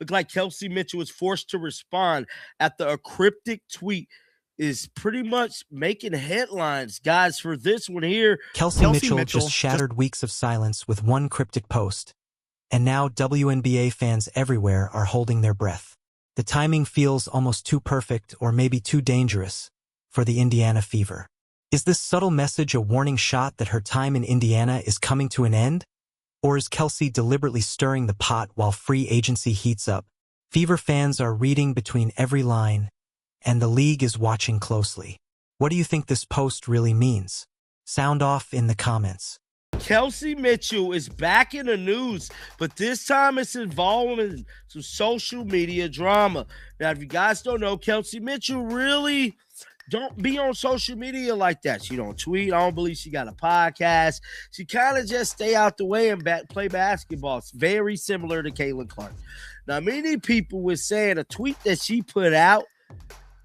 Looked like Kelsey Mitchell was forced to respond after a cryptic tweet is pretty much making headlines, guys, for this one here. Kelsey Mitchell just shattered weeks of silence with one cryptic post, and now WNBA fans everywhere are holding their breath. The timing feels almost too perfect or maybe too dangerous for the Indiana Fever. Is this subtle message a warning shot that her time in Indiana is coming to an end? Or is Kelsey deliberately stirring the pot while free agency heats up? Fever fans are reading between every line, and the league is watching closely. What do you think this post really means? Sound off in the comments. Kelsey Mitchell is back in the news, but this time it's involving some social media drama. Now, if you guys don't know, Kelsey Mitchell really don't be on social media like that. She don't tweet. I don't believe she got a podcast. She kind of just stay out the way and play basketball. It's very similar to Caitlin Clark. Now, many people were saying a tweet that she put out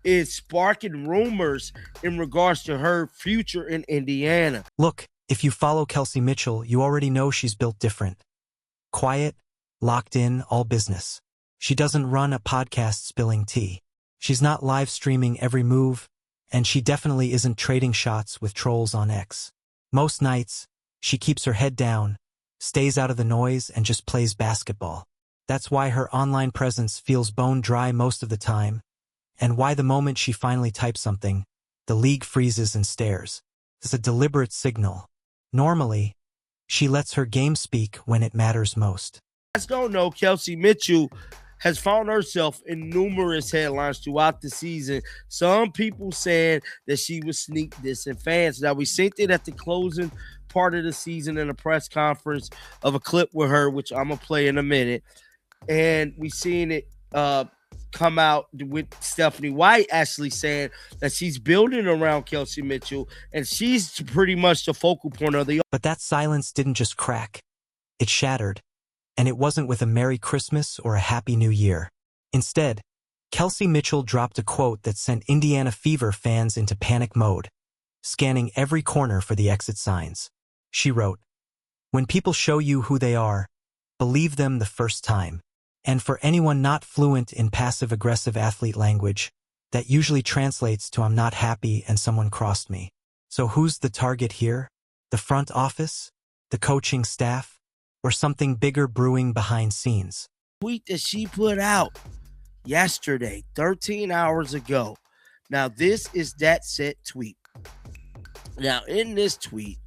is sparking rumors in regards to her future in Indiana. Look, if you follow Kelsey Mitchell, you already know she's built different. Quiet, locked in, all business. She doesn't run a podcast spilling tea. She's not live streaming every move, and she definitely isn't trading shots with trolls on X. Most nights, she keeps her head down, stays out of the noise, and just plays basketball. That's why her online presence feels bone dry most of the time, and why the moment she finally types something, the league freezes and stares. It's a deliberate signal. Normally, she lets her game speak when it matters most. I just don't know, Kelsey Mitchell has found herself in numerous headlines throughout the season. Some people saying that she was sneak dissing fans. Now, we seen it at the closing part of the season in a press conference of a clip with her, which I'm going to play in a minute. And we seen it come out with Stephanie White actually saying that she's building around Kelsey Mitchell, and she's pretty much the focal point of the... But that silence didn't just crack. It shattered. And it wasn't with a Merry Christmas or a Happy New Year. Instead, Kelsey Mitchell dropped a quote that sent Indiana Fever fans into panic mode, scanning every corner for the exit signs. She wrote, "When people show you who they are, believe them the first time. And for anyone not fluent in passive-aggressive athlete language, that usually translates to I'm not happy and someone crossed me. So who's the target here? The front office? The coaching staff? Or something bigger brewing behind scenes?" Tweet that she put out yesterday, 13 hours ago. Now, this is that set tweet. Now, in this tweet,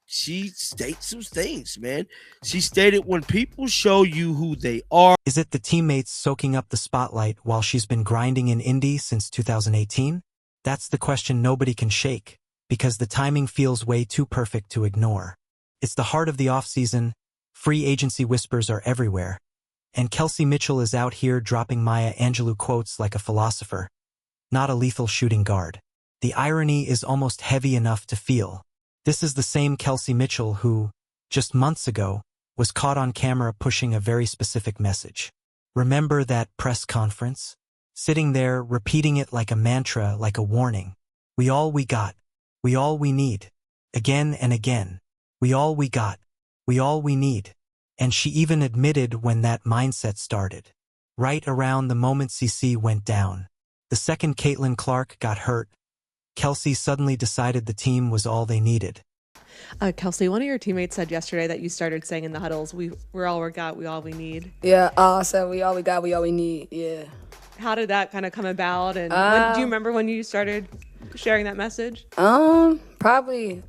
she states some things, man. She stated, when people show you who they are. Is it the teammates soaking up the spotlight while she's been grinding in Indy since 2018? That's the question nobody can shake, because the timing feels way too perfect to ignore. It's the heart of the offseason. Free agency whispers are everywhere. And Kelsey Mitchell is out here dropping Maya Angelou quotes like a philosopher, not a lethal shooting guard. The irony is almost heavy enough to feel. This is the same Kelsey Mitchell who, just months ago, was caught on camera pushing a very specific message. Remember that press conference? Sitting there, repeating it like a mantra, like a warning. We all we got. We all we need. Again and again. We all we got. We all we need. And she even admitted when that mindset started. Right around the moment CC went down. The second Caitlin Clark got hurt, Kelsey suddenly decided the team was all they needed. Kelsey, one of your teammates said yesterday that you started saying in the huddles, we're all we got, we all we need. Yeah, I said we all we got, we all we need, yeah. How did that kind of come about? And do you remember when you started sharing that message? Probably,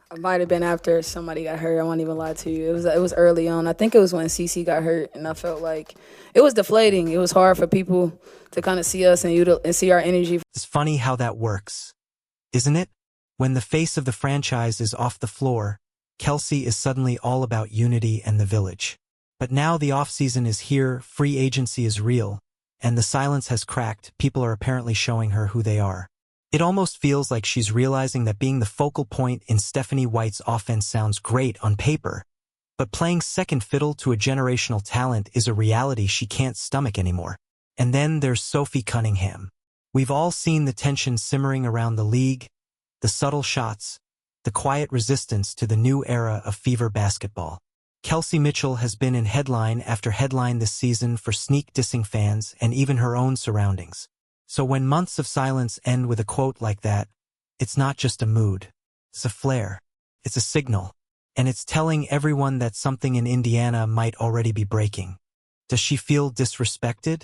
it might have been after somebody got hurt. I won't even lie to you. It was early on. I think it was when CC got hurt, and I felt like it was deflating. It was hard for people to kind of see us and see our energy. It's funny how that works, isn't it? When the face of the franchise is off the floor, Kelsey is suddenly all about unity and the village. But now the offseason is here, free agency is real, and the silence has cracked. People are apparently showing her who they are. It almost feels like she's realizing that being the focal point in Stephanie White's offense sounds great on paper, but playing second fiddle to a generational talent is a reality she can't stomach anymore. And then there's Sophie Cunningham. We've all seen the tension simmering around the league, the subtle shots, the quiet resistance to the new era of Fever basketball. Kelsey Mitchell has been in headline after headline this season for sneak dissing fans and even her own surroundings. So when months of silence end with a quote like that, it's not just a mood. It's a flare. It's a signal. And it's telling everyone that something in Indiana might already be breaking. Does she feel disrespected?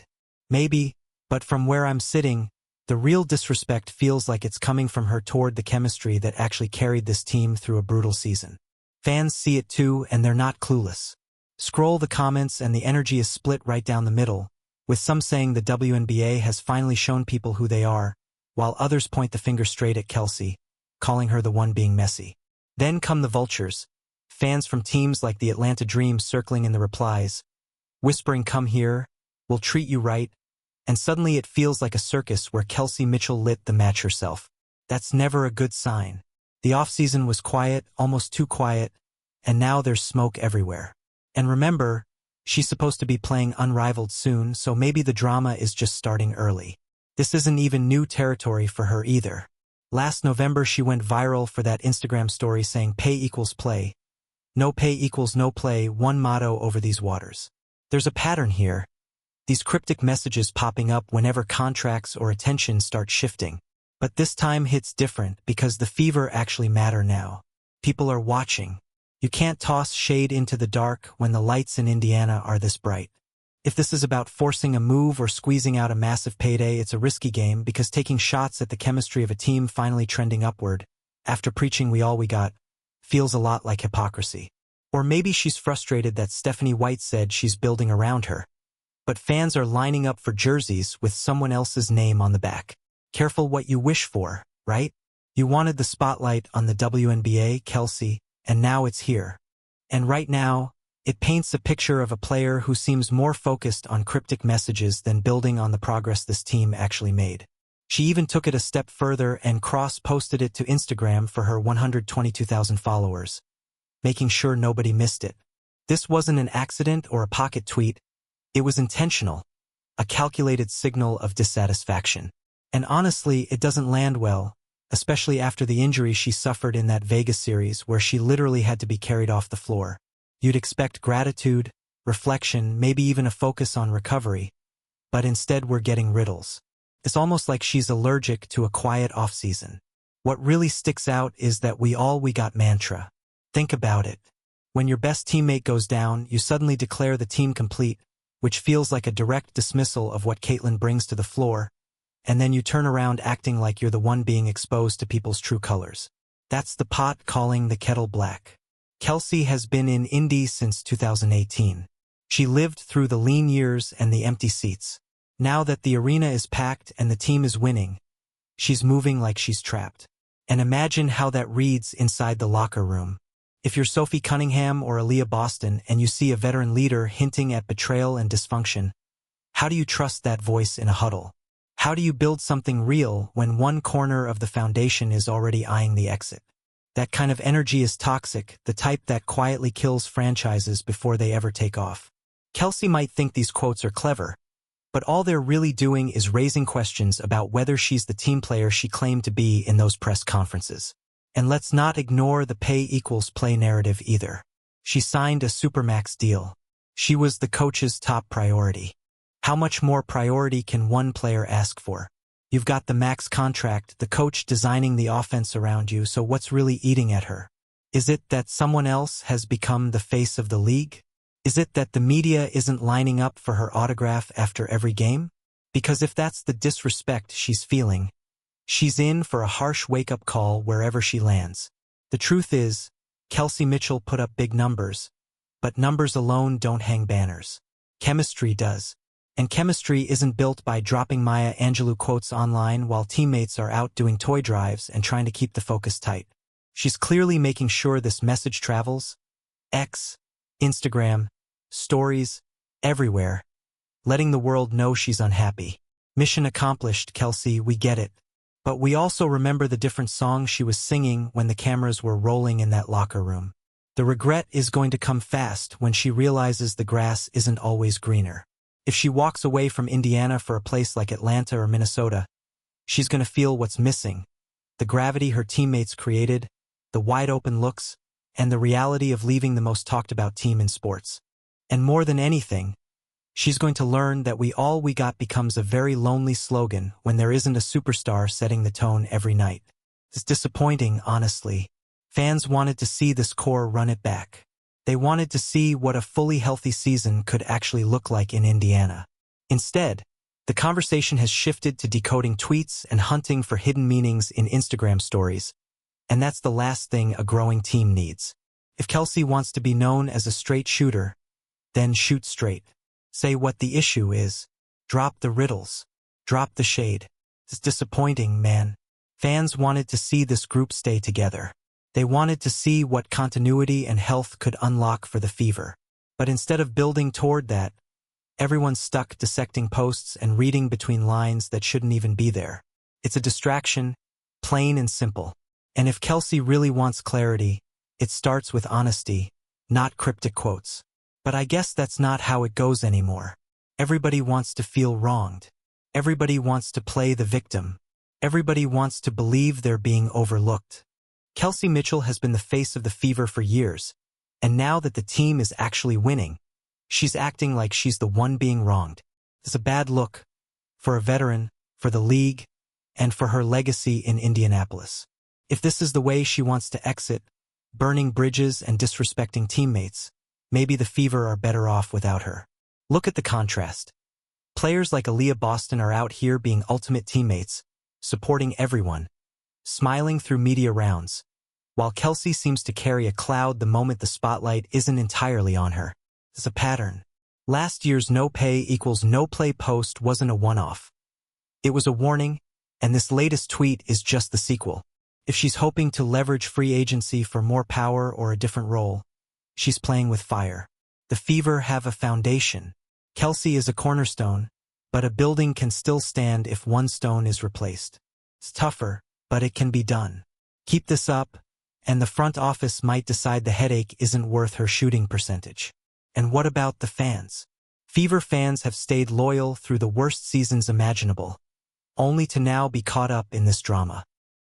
Maybe, but from where I'm sitting, the real disrespect feels like it's coming from her toward the chemistry that actually carried this team through a brutal season. Fans see it too, and they're not clueless. Scroll the comments and the energy is split right down the middle, with some saying the WNBA has finally shown people who they are, while others point the finger straight at Kelsey, calling her the one being messy. Then come the vultures, fans from teams like the Atlanta Dream circling in the replies, whispering "come here, we'll treat you right," and suddenly it feels like a circus where Kelsey Mitchell lit the match herself. That's never a good sign. The offseason was quiet, almost too quiet, and now there's smoke everywhere. And remember, she's supposed to be playing unrivaled soon, so maybe the drama is just starting early. This isn't even new territory for her either. Last November she went viral for that Instagram story saying pay equals play. No pay equals no play, one motto over these waters. There's a pattern here. These cryptic messages popping up whenever contracts or attention start shifting. But this time hits different because the fever actually matter now. People are watching. You can't toss shade into the dark when the lights in Indiana are this bright. If this is about forcing a move or squeezing out a massive payday, it's a risky game because taking shots at the chemistry of a team finally trending upward, after preaching we all we got, feels a lot like hypocrisy. Or maybe she's frustrated that Stephanie White said she's building around her. But fans are lining up for jerseys with someone else's name on the back. Careful what you wish for, right? You wanted the spotlight on the WNBA, Kelsey, and now it's here. And right now, it paints a picture of a player who seems more focused on cryptic messages than building on the progress this team actually made. She even took it a step further and cross-posted it to Instagram for her 122,000 followers, making sure nobody missed it. This wasn't an accident or a pocket tweet. It was intentional, a calculated signal of dissatisfaction. And honestly, it doesn't land well, especially after the injury she suffered in that Vegas series where she literally had to be carried off the floor. You'd expect gratitude, reflection, maybe even a focus on recovery, but instead we're getting riddles. It's almost like she's allergic to a quiet off-season. What really sticks out is that we got mantra. Think about it. When your best teammate goes down, you suddenly declare the team complete, which feels like a direct dismissal of what Caitlin brings to the floor, and then you turn around acting like you're the one being exposed to people's true colors. That's the pot calling the kettle black. Kelsey has been in Indy since 2018. She lived through the lean years and the empty seats. Now that the arena is packed and the team is winning, she's moving like she's trapped. And imagine how that reads inside the locker room. If you're Sophie Cunningham or Aaliyah Boston and you see a veteran leader hinting at betrayal and dysfunction, how do you trust that voice in a huddle? How do you build something real when one corner of the foundation is already eyeing the exit? That kind of energy is toxic, the type that quietly kills franchises before they ever take off. Kelsey might think these quotes are clever, but all they're really doing is raising questions about whether she's the team player she claimed to be in those press conferences. And let's not ignore the pay equals play narrative either. She signed a supermax deal. She was the coach's top priority. How much more priority can one player ask for? You've got the max contract, the coach designing the offense around you, so what's really eating at her? Is it that someone else has become the face of the league? Is it that the media isn't lining up for her autograph after every game? Because if that's the disrespect she's feeling, she's in for a harsh wake-up call wherever she lands. The truth is, Kelsey Mitchell put up big numbers, but numbers alone don't hang banners. Chemistry does. And chemistry isn't built by dropping Maya Angelou quotes online while teammates are out doing toy drives and trying to keep the focus tight. She's clearly making sure this message travels. X, Instagram, stories, everywhere. Letting the world know she's unhappy. Mission accomplished, Kelsey, we get it. But we also remember the different songs she was singing when the cameras were rolling in that locker room. The regret is going to come fast when she realizes the grass isn't always greener. If she walks away from Indiana for a place like Atlanta or Minnesota, she's going to feel what's missing. The gravity her teammates created, the wide-open looks, and the reality of leaving the most talked about team in sports. And more than anything, she's going to learn that all we got becomes a very lonely slogan when there isn't a superstar setting the tone every night. It's disappointing, honestly. Fans wanted to see this core run it back. They wanted to see what a fully healthy season could actually look like in Indiana. Instead, the conversation has shifted to decoding tweets and hunting for hidden meanings in Instagram stories, and that's the last thing a growing team needs. If Kelsey wants to be known as a straight shooter, then shoot straight. Say what the issue is. Drop the riddles. Drop the shade. It's disappointing, man. Fans wanted to see this group stay together. They wanted to see what continuity and health could unlock for the Fever. But instead of building toward that, everyone's stuck dissecting posts and reading between lines that shouldn't even be there. It's a distraction, plain and simple. And if Kelsey really wants clarity, it starts with honesty, not cryptic quotes. But I guess that's not how it goes anymore. Everybody wants to feel wronged. Everybody wants to play the victim. Everybody wants to believe they're being overlooked. Kelsey Mitchell has been the face of the Fever for years, and now that the team is actually winning, she's acting like she's the one being wronged. It's a bad look for a veteran, for the league, and for her legacy in Indianapolis. If this is the way she wants to exit, burning bridges and disrespecting teammates, maybe the Fever are better off without her. Look at the contrast. Players like Aaliyah Boston are out here being ultimate teammates, supporting everyone, smiling through media rounds, while Kelsey seems to carry a cloud the moment the spotlight isn't entirely on her. It's a pattern. Last year's no pay equals no play post wasn't a one-off. It was a warning, and this latest tweet is just the sequel. If she's hoping to leverage free agency for more power or a different role, she's playing with fire. The Fever have a foundation. Kelsey is a cornerstone, but a building can still stand if one stone is replaced. It's tougher, but it can be done. Keep this up, and the front office might decide the headache isn't worth her shooting percentage. And what about the fans? Fever fans have stayed loyal through the worst seasons imaginable, only to now be caught up in this drama.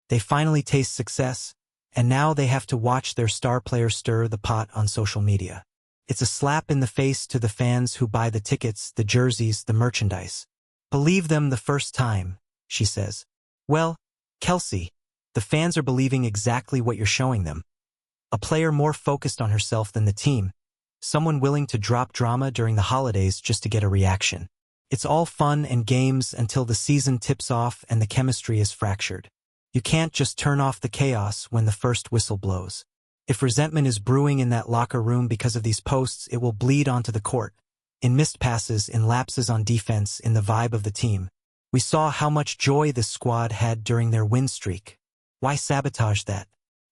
They finally taste success, and now they have to watch their star player stir the pot on social media. It's a slap in the face to the fans who buy the tickets, the jerseys, the merchandise. Believe them the first time, she says. Well, Kelsey, the fans are believing exactly what you're showing them. A player more focused on herself than the team. Someone willing to drop drama during the holidays just to get a reaction. It's all fun and games until the season tips off and the chemistry is fractured. You can't just turn off the chaos when the first whistle blows. If resentment is brewing in that locker room because of these posts, it will bleed onto the court. In missed passes, in lapses on defense, in the vibe of the team. We saw how much joy this squad had during their win streak. Why sabotage that?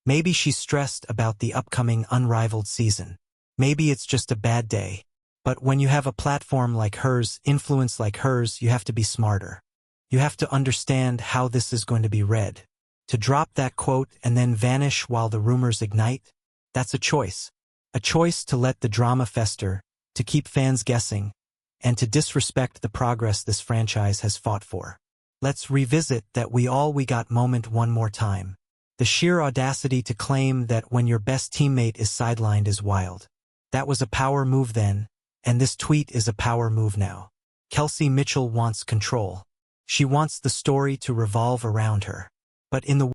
Maybe she's stressed about the upcoming unrivaled season. Maybe it's just a bad day. But when you have a platform like hers, influence like hers, you have to be smarter. You have to understand how this is going to be read. To drop that quote and then vanish while the rumors ignite, that's a choice. A choice to let the drama fester, to keep fans guessing, and to disrespect the progress this franchise has fought for. Let's revisit that we got moment one more time. The sheer audacity to claim that when your best teammate is sidelined is wild. That was a power move then, and this tweet is a power move now. Kelsey Mitchell wants control. She wants the story to revolve around her. But in the